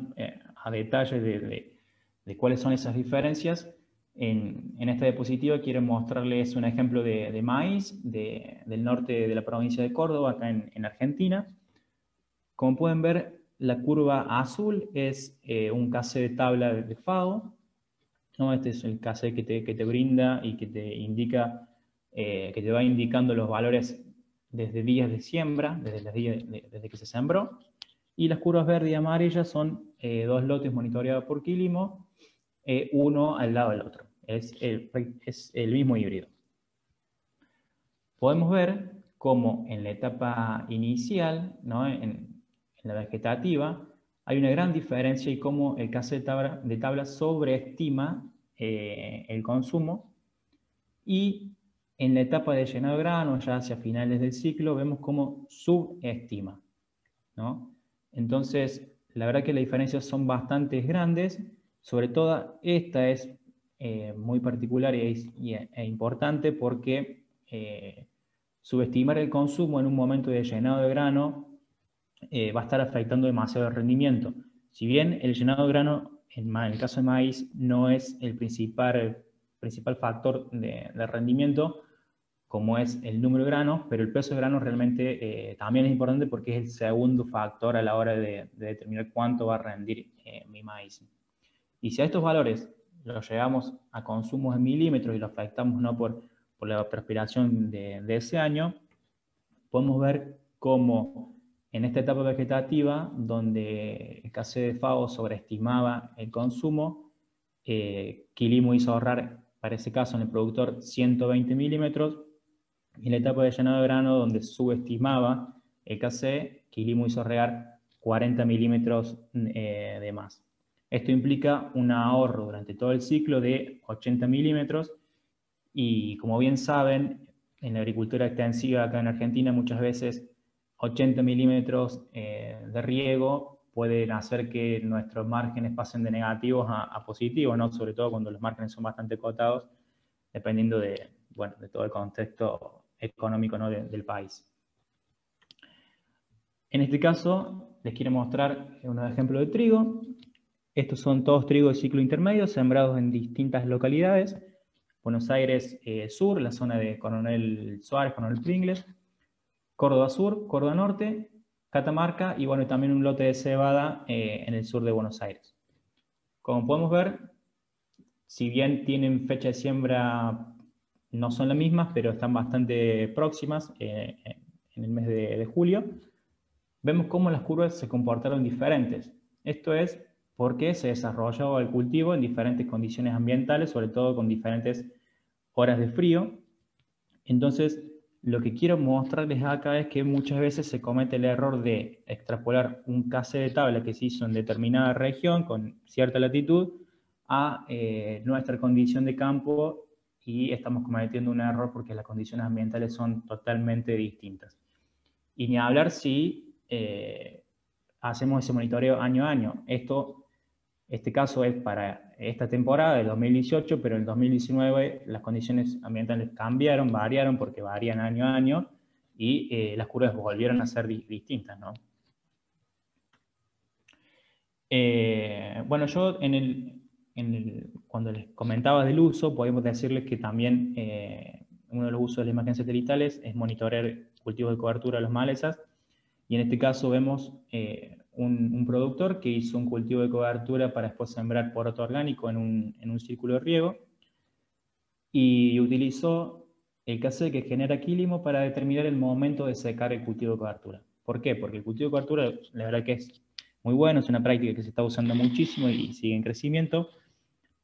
[SPEAKER 3] a detalle de cuáles son esas diferencias, en esta diapositiva quiero mostrarles un ejemplo de maíz del norte de la provincia de Córdoba, acá en Argentina. Como pueden ver, la curva azul es un Kc de tabla de FAO, ¿no? Este es el Kc que te brinda y que te indica, que te va indicando los valores desde días de siembra, desde que se sembró. Y las curvas verde y amarilla son dos lotes monitoreados por Quilimo, uno al lado del otro. Es el mismo híbrido. Podemos ver cómo en la etapa inicial, ¿no?, en la vegetativa, hay una gran diferencia y cómo el Kc de tabla sobreestima el consumo, y en la etapa de llenado de grano, ya hacia finales del ciclo, vemos cómo subestima, ¿no? Entonces, la verdad que las diferencias son bastante grandes. Sobre todo, esta es muy particular e importante porque subestimar el consumo en un momento de llenado de grano va a estar afectando demasiado el rendimiento. Si bien el llenado de grano en el caso de maíz no es el principal factor de rendimiento, como es el número de granos, pero el peso de granos realmente también es importante porque es el segundo factor a la hora de determinar cuánto va a rendir mi maíz. Y si a estos valores los llevamos a consumos en milímetros y los afectamos, ¿no?, por la transpiración de ese año, podemos ver cómo en esta etapa vegetativa, donde el KC de FAO sobreestimaba el consumo, Quilimo hizo ahorrar, para ese caso en el productor, 120 milímetros, y en la etapa de llenado de grano, donde subestimaba el KC, Quilimo hizo ahorrar 40 milímetros de más. Esto implica un ahorro durante todo el ciclo de 80 milímetros, y como bien saben, en la agricultura extensiva acá en Argentina muchas veces 80 milímetros de riego pueden hacer que nuestros márgenes pasen de negativos a positivos, ¿no? Sobre todo cuando los márgenes son bastante acotados, dependiendo de todo el contexto económico, ¿no?, del país. En este caso les quiero mostrar unos ejemplos de trigo. Estos son todos trigos de ciclo intermedio sembrados en distintas localidades. Buenos Aires Sur, la zona de Coronel Suárez, Coronel Pringles, Córdoba Sur, Córdoba Norte, Catamarca y bueno, también un lote de cebada en el sur de Buenos Aires. Como podemos ver, si bien tienen fecha de siembra, no son las mismas, pero están bastante próximas en el mes de julio, vemos cómo las curvas se comportaron diferentes. Esto es porque se desarrolló el cultivo en diferentes condiciones ambientales, sobre todo con diferentes horas de frío. Entonces, lo que quiero mostrarles acá es que muchas veces se comete el error de extrapolar un KC de tabla que se hizo en determinada región con cierta latitud a nuestra condición de campo, y estamos cometiendo un error porque las condiciones ambientales son totalmente distintas. Y ni hablar si hacemos ese monitoreo año a año. Este caso es para esta temporada del 2018, pero en el 2019 las condiciones ambientales cambiaron, variaron, porque varían año a año, y las curvas volvieron a ser distintas, ¿no? Bueno, yo cuando les comentaba del uso, podemos decirles que también uno de los usos de las imágenes satelitales es monitorear cultivos de cobertura de las malezas, y en este caso vemos un productor que hizo un cultivo de cobertura para después sembrar poroto orgánico en un círculo de riego, y utilizó el KC que genera Quilimo para determinar el momento de secar el cultivo de cobertura. ¿Por qué? Porque el cultivo de cobertura, la verdad que es muy bueno, es una práctica que se está usando muchísimo y sigue en crecimiento,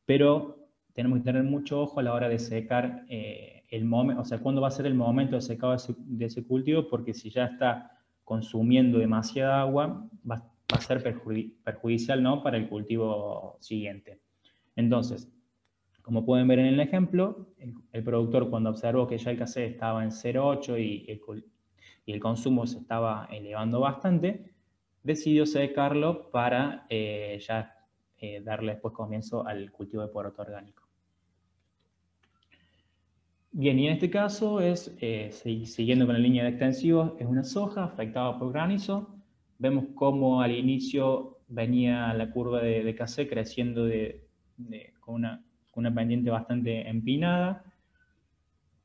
[SPEAKER 3] pero tenemos que tener mucho ojo a la hora de secar el momento, o sea, cuándo va a ser el momento de secado de ese cultivo, porque si ya está consumiendo demasiada agua, va a ser perjudicial, ¿no?, para el cultivo siguiente. Entonces, como pueden ver en el ejemplo, el productor, cuando observó que ya el KC estaba en 0,8 y el consumo se estaba elevando bastante, decidió secarlo para darle después comienzo al cultivo de poroto orgánico. Bien, y en este caso siguiendo con la línea de extensivos, es una soja afectada por granizo. Vemos cómo al inicio venía la curva de KC creciendo con una pendiente bastante empinada,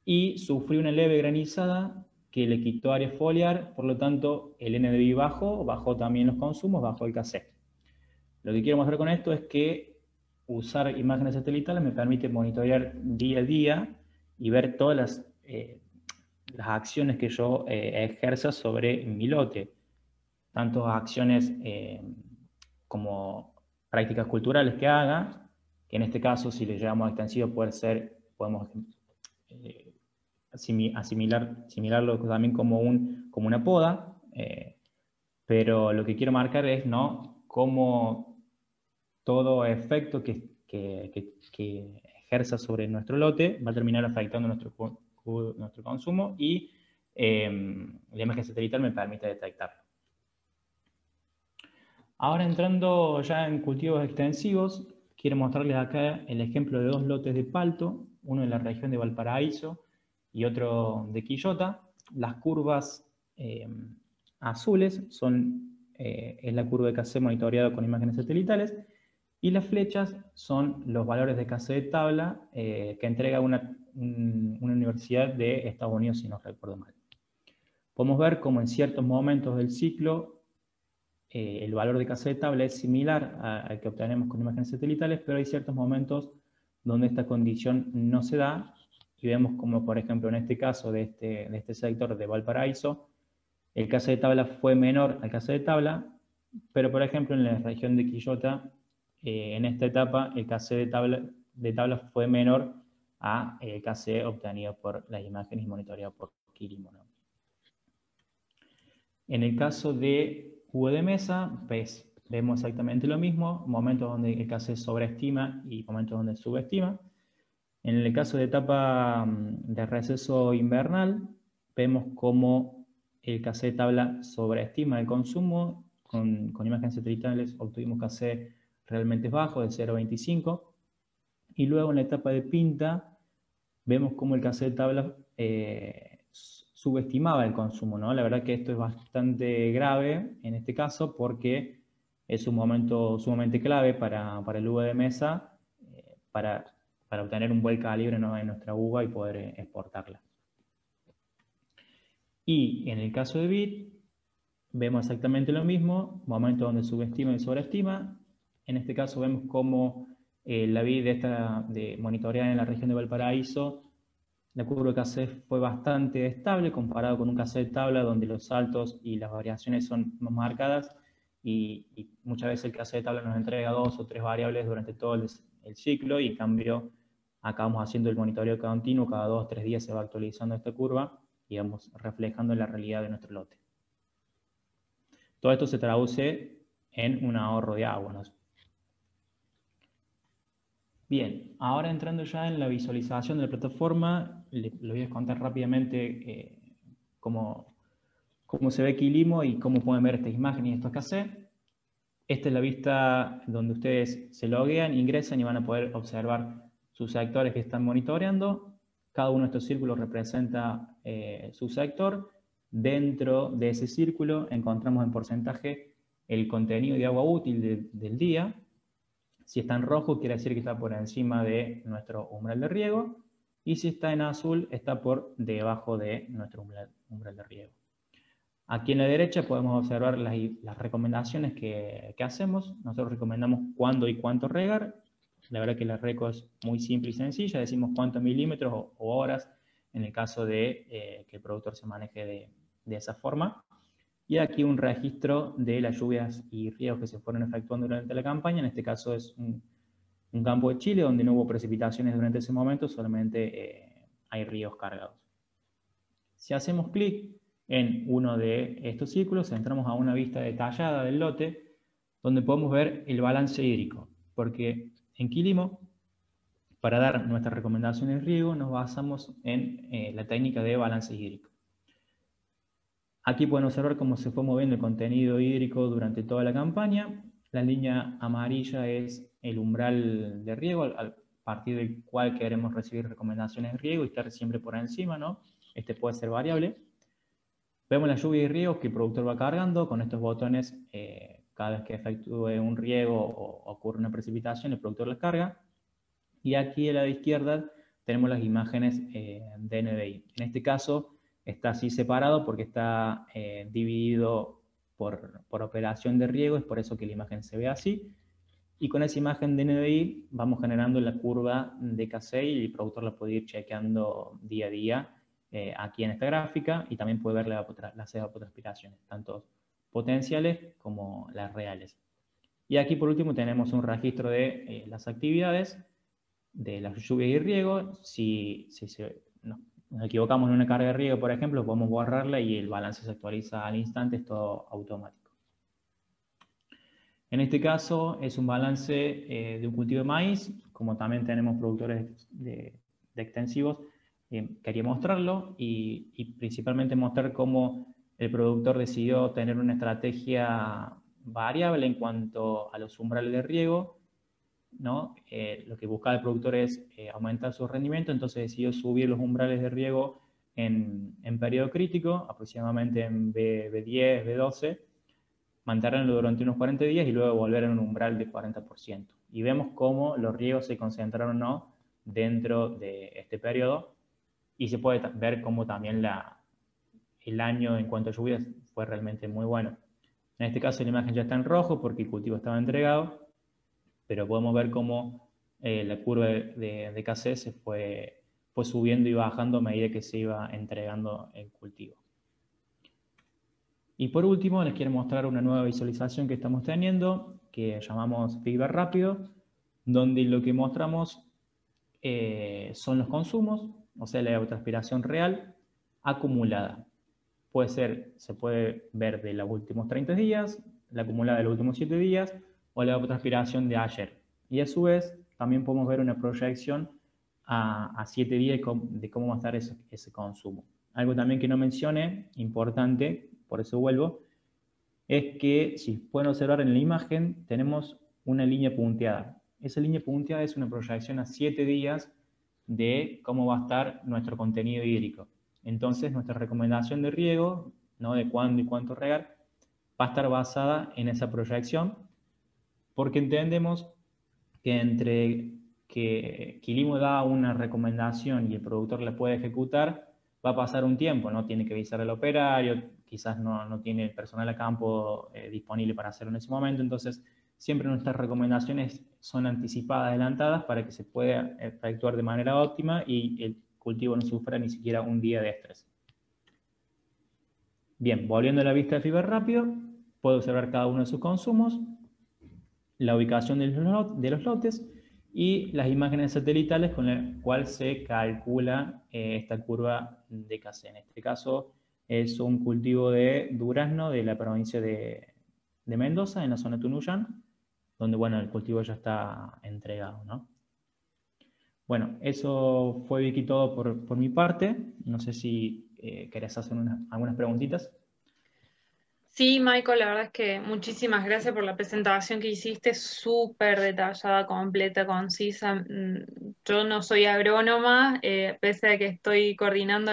[SPEAKER 3] y sufrió una leve granizada que le quitó área foliar, por lo tanto el NDVI bajó también los consumos, bajó el KC. Lo que quiero mostrar con esto es que usar imágenes satelitales me permite monitorear día a día y ver todas las acciones que yo ejerza sobre mi lote, tanto acciones como prácticas culturales que haga, que en este caso, si le llevamos a extensivo, podemos asimilarlo también como una poda, pero lo que quiero marcar es, ¿no?, cómo todo efecto que ejerza sobre nuestro lote va a terminar afectando nuestro consumo, y la imagen satelital me permite detectarlo. Ahora, entrando ya en cultivos extensivos, quiero mostrarles acá el ejemplo de dos lotes de palto, uno en la región de Valparaíso y otro de Quillota. Las curvas azules es la curva de KC monitoreada con imágenes satelitales, Y las flechas son los valores de KC de tabla que entrega una universidad de Estados Unidos, si no recuerdo mal. Podemos ver cómo en ciertos momentos del ciclo el valor de KC de tabla es similar al que obtenemos con imágenes satelitales, pero hay ciertos momentos donde esta condición no se da, y vemos como, por ejemplo, en este caso de este sector de Valparaíso, el KC de tabla fue menor al KC de tabla, pero por ejemplo en la región de Quillota, en esta etapa el KC de tabla fue menor a el KC obtenido por las imágenes y monitoreado por Quilimo, ¿no? En el caso de jugo de mesa, vemos exactamente lo mismo, momentos donde el KC sobreestima y momentos donde subestima. En el caso de etapa de receso invernal, vemos cómo el KC de tabla sobreestima el consumo. Con imágenes satelitales obtuvimos KC realmente bajo, de 0,25. Y luego en la etapa de pinta, vemos cómo el KC de tabla subestimaba el consumo, ¿no? La verdad que esto es bastante grave en este caso porque es un momento sumamente clave para el uva de mesa, para obtener un buen calibre, ¿no?, en nuestra uva y poder exportarla. Y en el caso de vid, vemos exactamente lo mismo, momentos donde subestima y sobreestima. En este caso vemos cómo la vid de monitoreada en la región de Valparaíso, la curva de KC fue bastante estable comparado con un KC de tabla donde los saltos y las variaciones son más marcadas, y muchas veces el KC de tabla nos entrega 2 o 3 variables durante todo el ciclo, y en cambio acabamos haciendo el monitoreo continuo, cada 2 o 3 días se va actualizando esta curva y vamos reflejando la realidad de nuestro lote. Todo esto se traduce en un ahorro de agua, ¿no? Bien, ahora entrando ya en la visualización de la plataforma, les voy a contar rápidamente cómo se ve Quilimo y cómo pueden ver estas imágenes y estos KC. Esta es la vista donde ustedes se loguean, ingresan y van a poder observar sus sectores que están monitoreando. Cada uno de estos círculos representa su sector. Dentro de ese círculo encontramos en porcentaje el contenido de agua útil del día. Si está en rojo, quiere decir que está por encima de nuestro umbral de riego, y si está en azul, está por debajo de nuestro umbral de riego. Aquí en la derecha podemos observar las recomendaciones que hacemos. Nosotros recomendamos cuándo y cuánto regar. La verdad que la reco es muy simple y sencilla. Decimos cuántos milímetros o horas en el caso de que el productor se maneje de esa forma. Y aquí un registro de las lluvias y riegos que se fueron efectuando durante la campaña. En este caso es un campo de Chile donde no hubo precipitaciones durante ese momento, solamente hay ríos cargados. Si hacemos clic en uno de estos círculos, entramos a una vista detallada del lote, donde podemos ver el balance hídrico, porque en Quilimo, para dar nuestras recomendaciones de riego, nos basamos en la técnica de balance hídrico. Aquí pueden observar cómo se fue moviendo el contenido hídrico durante toda la campaña. La línea amarilla es el umbral de riego, a partir del cual queremos recibir recomendaciones de riego y estar siempre por encima, ¿no? Este puede ser variable. Vemos la lluvia y riego que el productor va cargando. Con estos botones, cada vez que efectúe un riego o ocurre una precipitación, el productor las carga. Y aquí a la izquierda tenemos las imágenes de NDVI. En este caso está así separado porque está dividido por operación de riego, es por eso que la imagen se ve así. Y con esa imagen de NDVI vamos generando la curva de KC y el productor la puede ir chequeando día a día aquí en esta gráfica, y también puede ver las evapotranspiraciones, tanto potenciales como las reales. Y aquí por último tenemos un registro de las actividades, de las lluvias y riego. Si nos equivocamos en una carga de riego, por ejemplo, podemos borrarla y el balance se actualiza al instante, es todo automático. En este caso es un balance de un cultivo de maíz. Como también tenemos productores de extensivos, quería mostrarlo y principalmente mostrar cómo el productor decidió tener una estrategia variable en cuanto a los umbrales de riego, ¿no? Lo que buscaba el productor es aumentar su rendimiento, entonces decidió subir los umbrales de riego en periodo crítico, aproximadamente en B10, B12, mantenerlo durante unos 40 días y luego volver a un umbral de 40%. y vemos cómo los riegos se concentraron o no dentro de este periodo, y se puede ver cómo también el año en cuanto a lluvias fue realmente muy bueno. En este caso la imagen ya está en rojo porque el cultivo estaba entregado, pero podemos ver cómo la curva de KC se fue subiendo y bajando a medida que se iba entregando el cultivo. Y por último, les quiero mostrar una nueva visualización que estamos teniendo, que llamamos feedback rápido, donde lo que mostramos son los consumos, o sea, la evapotranspiración real acumulada. Se puede ver de los últimos 30 días, la acumulada de los últimos 7 días, o la evapotranspiración de ayer. Y a su vez, también podemos ver una proyección a 7 días de cómo va a estar ese consumo. Algo también que no mencioné, importante, por eso vuelvo, es que, si pueden observar en la imagen, tenemos una línea punteada. Esa línea punteada es una proyección a 7 días de cómo va a estar nuestro contenido hídrico. Entonces, nuestra recomendación de riego, ¿no?, de cuándo y cuánto regar, va a estar basada en esa proyección, porque entendemos que entre que Quilimo da una recomendación y el productor la puede ejecutar, va a pasar un tiempo, ¿no? Tiene que avisar al operario, quizás no tiene el personal a campo disponible para hacerlo en ese momento, entonces siempre nuestras recomendaciones son anticipadas, adelantadas, para que se pueda efectuar de manera óptima y el cultivo no sufra ni siquiera un día de estrés. Bien, volviendo a la vista de feedback rápido, puedo observar cada uno de sus consumos, la ubicación de los lotes y las imágenes satelitales con las cuales se calcula esta curva de KC. En este caso es un cultivo de durazno de la provincia de Mendoza, en la zona de Tunuyán, donde, bueno, el cultivo ya está entregado, ¿no? Bueno, eso fue, Vicky, todo por mi parte. No sé si querés hacer algunas preguntitas.
[SPEAKER 1] Sí, Michael, la verdad es que muchísimas gracias por la presentación que hiciste, súper detallada, completa, concisa. Yo no soy agrónoma, pese a que estoy coordinando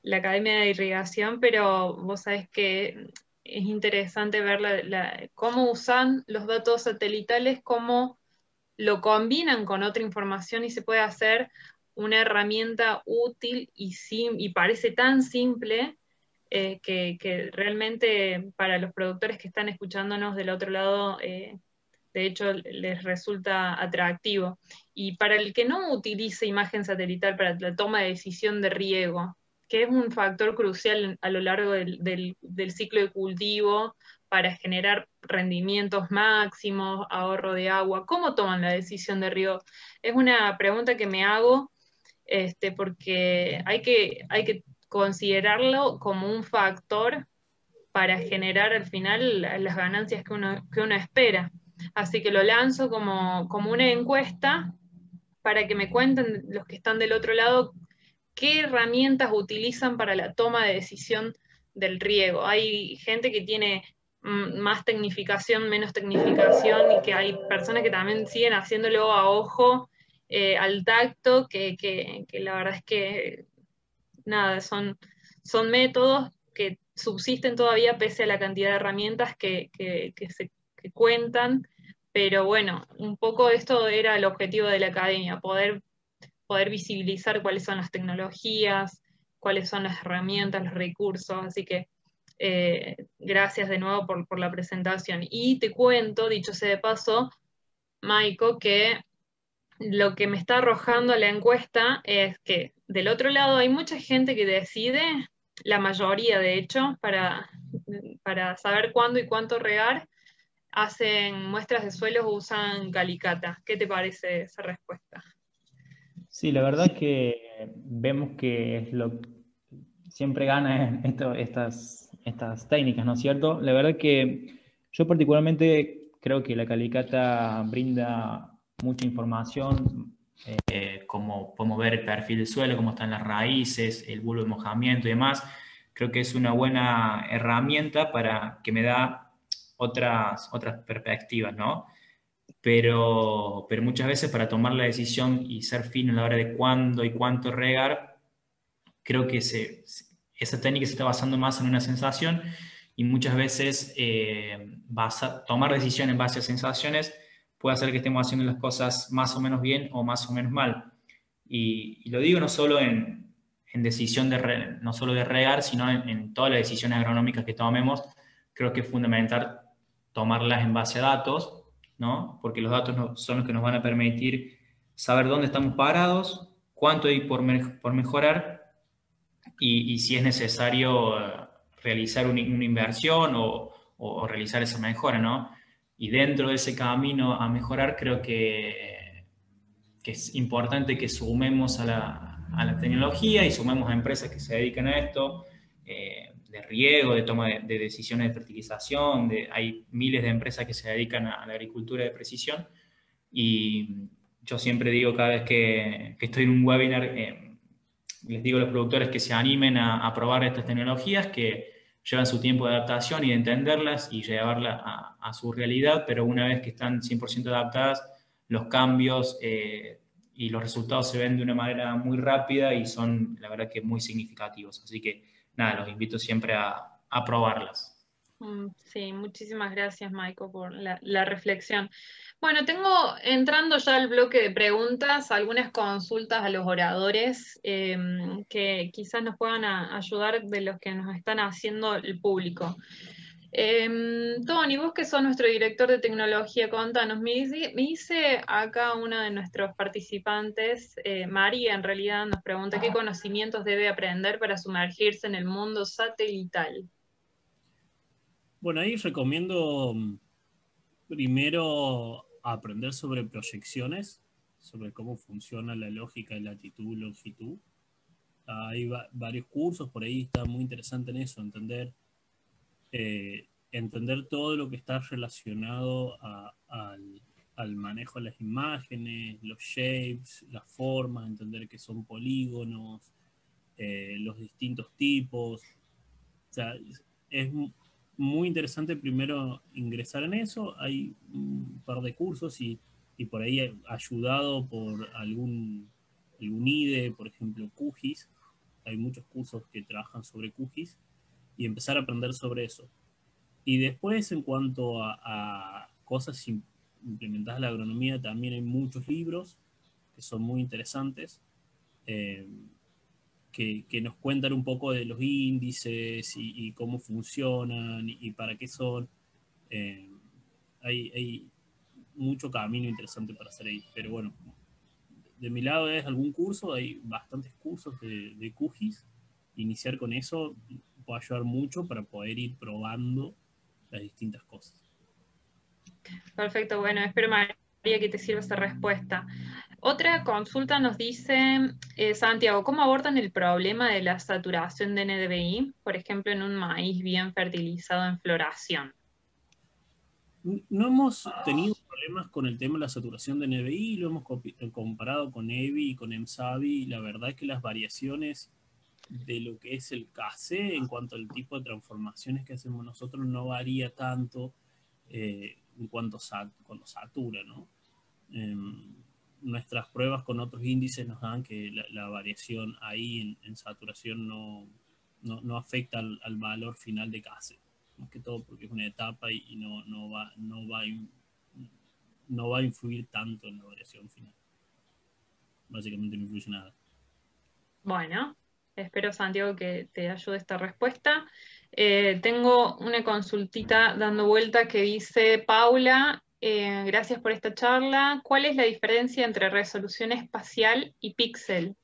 [SPEAKER 1] la Academia de Irrigación, pero vos sabés que es interesante ver cómo usan los datos satelitales, cómo lo combinan con otra información y se puede hacer una herramienta útil y parece tan simple que realmente para los productores que están escuchándonos del otro lado, de hecho, les resulta atractivo. Y para el que no utilice imagen satelital para la toma de decisión de riego, que es un factor crucial a lo largo del ciclo de cultivo para generar rendimientos máximos, ahorro de agua, ¿cómo toman la decisión de riego? Es una pregunta que me hago porque hay que considerarlo como un factor para generar al final las ganancias que uno espera. Así que lo lanzo como una encuesta para que me cuenten los que están del otro lado qué herramientas utilizan para la toma de decisión del riego. Hay gente que tiene más tecnificación, menos tecnificación, y que hay personas que también siguen haciéndolo a ojo, al tacto, que la verdad es que nada, son métodos que subsisten todavía pese a la cantidad de herramientas que cuentan, pero bueno, un poco esto era el objetivo de la academia, poder visibilizar cuáles son las tecnologías, cuáles son las herramientas, los recursos, así que gracias de nuevo por la presentación. Y te cuento, dicho sea de paso, Maiko, que lo que me está arrojando la encuesta es que del otro lado hay mucha gente que decide, la mayoría de hecho, para saber cuándo y cuánto regar, hacen muestras de suelos o usan calicata. ¿Qué te parece esa respuesta?
[SPEAKER 3] Sí, la verdad es que vemos que siempre gana estas técnicas, ¿no es cierto? La verdad que yo particularmente creo que la calicata brinda mucha información, como podemos ver el perfil del suelo, cómo están las raíces, el bulbo de mojamiento y demás. Creo que es una buena herramienta para que me da otras perspectivas, ¿no? Pero muchas veces, para tomar la decisión y ser fino a la hora de cuándo y cuánto regar, creo que esa técnica se está basando más en una sensación, y muchas veces tomar decisiones en base a sensaciones puede hacer que estemos haciendo las cosas más o menos bien o más o menos mal. Y lo digo no solo en decisión no solo de regar, sino en todas las decisiones agronómicas que tomemos. Creo que es fundamental tomarlas en base a datos, ¿no? Porque los datos son los que nos van a permitir saber dónde estamos parados, cuánto hay por mejorar y si es necesario realizar una inversión o realizar esa mejora, ¿no? Y dentro de ese camino a mejorar, creo que es importante que sumemos a la tecnología y sumemos a empresas que se dedican a esto, de riego, de toma de decisiones de fertilización, hay miles de empresas que se dedican a la agricultura de precisión y yo siempre digo cada vez que estoy en un webinar, les digo a los productores que se animen a probar estas tecnologías, que llevan su tiempo de adaptación y de entenderlas y llevarlas a su realidad, pero una vez que están 100% adaptadas, los cambios y los resultados se ven de una manera muy rápida y son, la verdad, que muy significativos. Así que, nada, los invito siempre a probarlas.
[SPEAKER 1] Sí, muchísimas gracias, Maiko, por la reflexión. Bueno, tengo, entrando ya al bloque de preguntas, algunas consultas a los oradores que quizás nos puedan ayudar de los que nos están haciendo el público. Tony, vos que sos nuestro director de tecnología, contanos, me dice acá uno de nuestros participantes, María en realidad, nos pregunta qué conocimientos debe aprender para sumergirse en el mundo satelital.
[SPEAKER 2] Bueno, ahí recomiendo primero aprender sobre proyecciones, sobre cómo funciona la lógica de latitud, longitud. Hay varios cursos, por ahí está muy interesante en eso, entender todo lo que está relacionado al manejo de las imágenes, los shapes, las formas, entender que son polígonos, los distintos tipos. O sea, es muy interesante primero ingresar en eso. Hay un par de cursos y por ahí ayudado por algún IDE, por ejemplo, QGIS. Hay muchos cursos que trabajan sobre QGIS y empezar a aprender sobre eso. Y después, en cuanto a cosas implementadas en la agronomía, también hay muchos libros que son muy interesantes, que nos cuentan un poco de los índices y cómo funcionan y para qué son. Hay mucho camino interesante para hacer ahí. Pero bueno, de mi lado es algún curso, hay bastantes cursos de QGIS. Iniciar con eso puede ayudar mucho para poder ir probando las distintas cosas.
[SPEAKER 1] Perfecto, bueno, espero, María, que te sirva esa respuesta. Otra consulta nos dice, Santiago, ¿cómo abordan el problema de la saturación de NDVI, por ejemplo, en un maíz bien fertilizado en floración?
[SPEAKER 2] No hemos tenido problemas con el tema de la saturación de NDVI, lo hemos comparado con EVI y con EMSAVI, y la verdad es que las variaciones de lo que es el KC en cuanto al tipo de transformaciones que hacemos nosotros no varía tanto en cuanto cuando satura, ¿no? Nuestras pruebas con otros índices nos dan que la variación ahí en saturación no afecta al valor final de KC, más que todo porque es una etapa y no va a influir tanto en la variación final. Básicamente no influye nada.
[SPEAKER 1] Bueno, espero, Santiago, que te ayude esta respuesta. Tengo una consultita dando vuelta que dice, Paula, gracias por esta charla. ¿Cuál es la diferencia entre resolución espacial y píxel?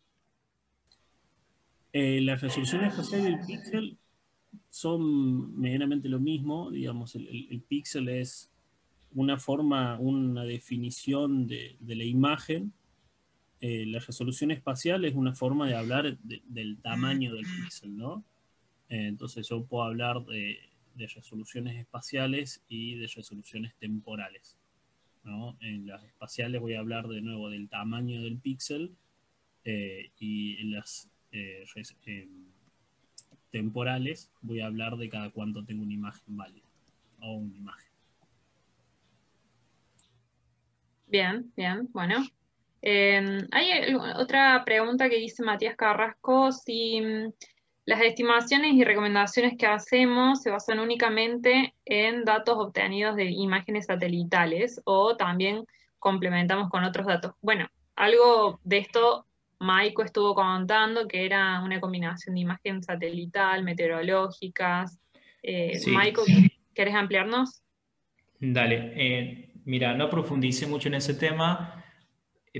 [SPEAKER 2] La resolución espacial y el píxel son medianamente lo mismo. Digamos, el píxel es una forma, una definición de la imagen. La resolución espacial es una forma de hablar del tamaño del píxel, ¿no? Entonces yo puedo hablar de resoluciones espaciales y de resoluciones temporales, ¿no? En las espaciales voy a hablar de nuevo del tamaño del píxel y en las temporales voy a hablar de cada cuánto tengo una imagen válida o una imagen.
[SPEAKER 1] Bien, bien, bueno. Hay otra pregunta que dice Matías Carrasco, si Las estimaciones y recomendaciones que hacemos se basan únicamente en datos obtenidos de imágenes satelitales o también complementamos con otros datos. Bueno, algo de esto Maiko estuvo contando, que era una combinación de imagen satelital, meteorológicas.
[SPEAKER 3] Sí,
[SPEAKER 1] Maiko, ¿querés ampliarnos?
[SPEAKER 3] dale. Mira, no profundicé mucho en ese tema,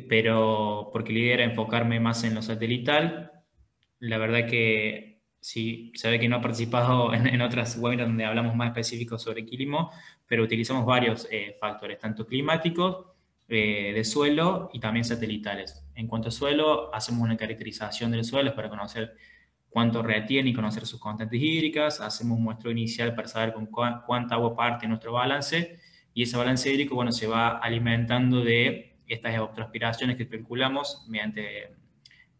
[SPEAKER 3] pero porque la idea era enfocarme más en lo satelital. La verdad que sí, se ve que no he participado en otras webinars donde hablamos más específicos sobre Quilimo, pero utilizamos varios factores, tanto climáticos, de suelo y también satelitales. En cuanto a suelo, hacemos una caracterización del suelo para conocer cuánto retiene y conocer sus constantes hídricas. Hacemos un muestreo inicial para saber con cuánta agua parte en nuestro balance y ese balance hídrico, bueno, se va alimentando de estas evapotranspiraciones que calculamos mediante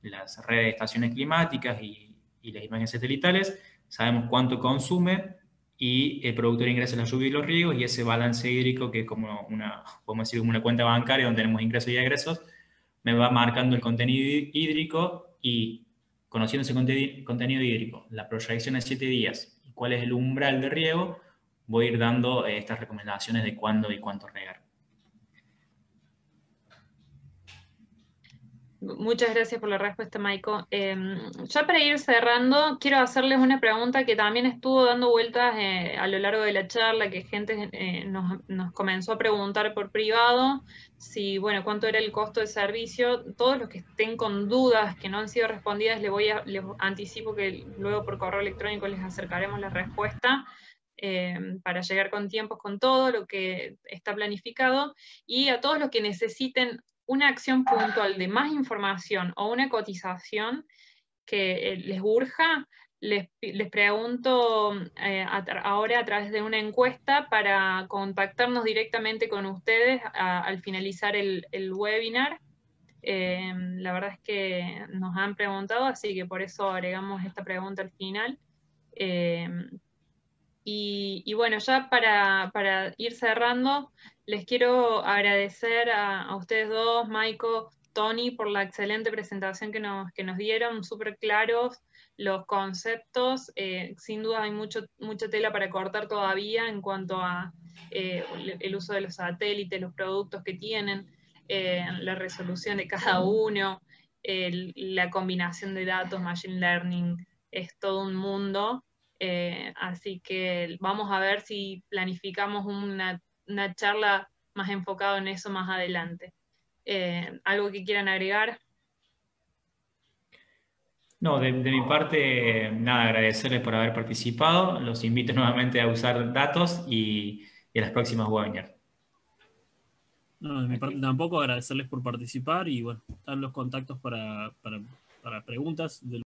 [SPEAKER 3] las redes de estaciones climáticas y las imágenes satelitales. Sabemos cuánto consume y el productor ingresa la lluvia y los riegos y ese balance hídrico, que es como una, podemos decir, como una cuenta bancaria donde tenemos ingresos y egresos, me va marcando el contenido hídrico y conociendo ese contenido hídrico, la proyección de 7 días y cuál es el umbral de riego, voy a ir dando estas recomendaciones de cuándo y cuánto regar.
[SPEAKER 1] Muchas gracias por la respuesta, Maiko. Ya para ir cerrando, quiero hacerles una pregunta que también estuvo dando vueltas a lo largo de la charla, que gente nos comenzó a preguntar por privado, si, bueno, cuánto era el costo de servicio. Todos los que estén con dudas que no han sido respondidas, les anticipo que luego por correo electrónico les acercaremos la respuesta. Para llegar con tiempos con todo lo que está planificado, y a todos los que necesiten una acción puntual de más información o una cotización que les urja, les pregunto ahora a través de una encuesta para contactarnos directamente con ustedes al finalizar el webinar. La verdad es que nos han preguntado, así que por eso agregamos esta pregunta al final. Eh, y bueno, ya para ir cerrando, les quiero agradecer a ustedes dos, Maiko, Tony, por la excelente presentación que nos dieron, súper claros los conceptos. Sin duda hay mucha tela para cortar todavía en cuanto a el uso de los satélites, los productos que tienen, la resolución de cada uno, la combinación de datos, machine learning, es todo un mundo. Así que vamos a ver si planificamos una charla más enfocada en eso más adelante. ¿Algo que quieran agregar?
[SPEAKER 3] No, de mi parte, nada, agradecerles por haber participado. Los invito nuevamente a usar datos y a las próximas webinars.
[SPEAKER 2] No, de mi parte tampoco, agradecerles por participar y bueno, están los contactos para preguntas.